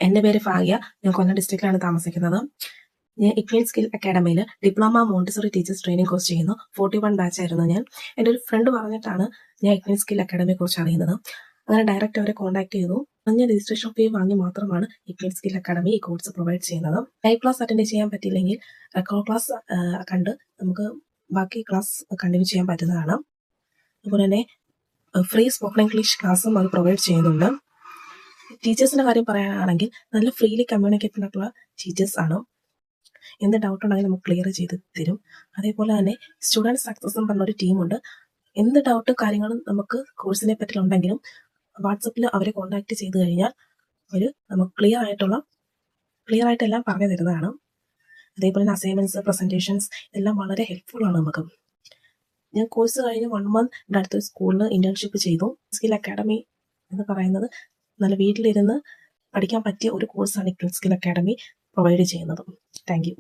എൻ്റെ പേര് ഭാഗ്യ. ഞാൻ കൊല്ലം ഡിസ്ട്രിക്റ്റിലാണ് താമസിക്കുന്നത്. ഞാൻ ഇക്വീൻ സ്കിൽ അക്കാഡമിയിൽ diploma Montessori teachers training course ചെയ്യുന്നു. 41 ബാച്ചായിരുന്നു ഞാൻ. എൻ്റെ ഒരു ഫ്രണ്ട് പറഞ്ഞിട്ടാണ് ഞാൻ ഇക്വീൻ സ്കിൽ അക്കാഡമിയെ കുറിച്ച് അറിയുന്നത്. അങ്ങനെ ഡയറക്റ്റ് അവരെ കോൺടാക്ട് ചെയ്തു. ഞാൻ രജിസ്ട്രേഷൻ ഫീ വാങ്ങി മാത്രമാണ് ഇക്വീൻ സ്കിൽ അക്കാഡമി ഈ കോഴ്സ് പ്രൊവൈഡ് ചെയ്യുന്നത്. ലൈവ് ക്ലാസ് അറ്റൻഡ് ചെയ്യാൻ പറ്റില്ലെങ്കിൽ റെക്കോർഡ് ക്ലാസ് കണ്ട് നമുക്ക് ബാക്കി ക്ലാസ് കണ്ടിന്യൂ ചെയ്യാൻ പറ്റുന്നതാണ്. അതുപോലെ തന്നെ ഫ്രീ സ്പോക്കൺ ഇംഗ്ലീഷ് ക്ലാസ്സും അവർ പ്രൊവൈഡ് ചെയ്യുന്നുണ്ട്. ടീച്ചേഴ്സിന്റെ കാര്യം പറയാനാണെങ്കിൽ നല്ല ഫ്രീലി കമ്മ്യൂണിക്കേറ്റഡ് ആയിട്ടുള്ള ടീച്ചേഴ്സ് ആണ്. എന്ത് ഡൗട്ട് ഉണ്ടെങ്കിലും നമുക്ക് ക്ലിയർ ചെയ്ത് തരും. അതേപോലെ തന്നെ സ്റ്റുഡൻറ് സക്സസ് എന്ന് പറഞ്ഞൊരു ടീമുണ്ട്. എന്ത് ഡൗട്ട് കാര്യങ്ങളും നമുക്ക് കോഴ്സിനെ പറ്റി ഉണ്ടെങ്കിലും വാട്സപ്പിൽ അവരെ കോൺടാക്ട് ചെയ്ത് കഴിഞ്ഞാൽ അവർ നമുക്ക് ക്ലിയർ ആയിട്ട് എല്ലാം പറഞ്ഞു തരുന്നതാണ്. അതേപോലെ തന്നെ അസൈൻമെന്റ്സ്, പ്രസന്റേഷൻസ് എല്ലാം വളരെ ഹെൽപ്ഫുൾ ആണ് നമുക്ക്. ഞാൻ കോഴ്സ് കഴിഞ്ഞ് 1 month അടുത്തൊരു സ്കൂളിൽ ഇന്റേൺഷിപ്പ് ചെയ്തു. സ്കിൽ അക്കാഡമി എന്ന് പറയുന്നത് നല്ല വീട്ടിലിരുന്ന് പഠിക്കാൻ പറ്റിയ ഒരു കോഴ്സാണ് ഇക്വീൻ സ്കിൽ അക്കാഡമി പ്രൊവൈഡ് ചെയ്യുന്നത്. Thank you.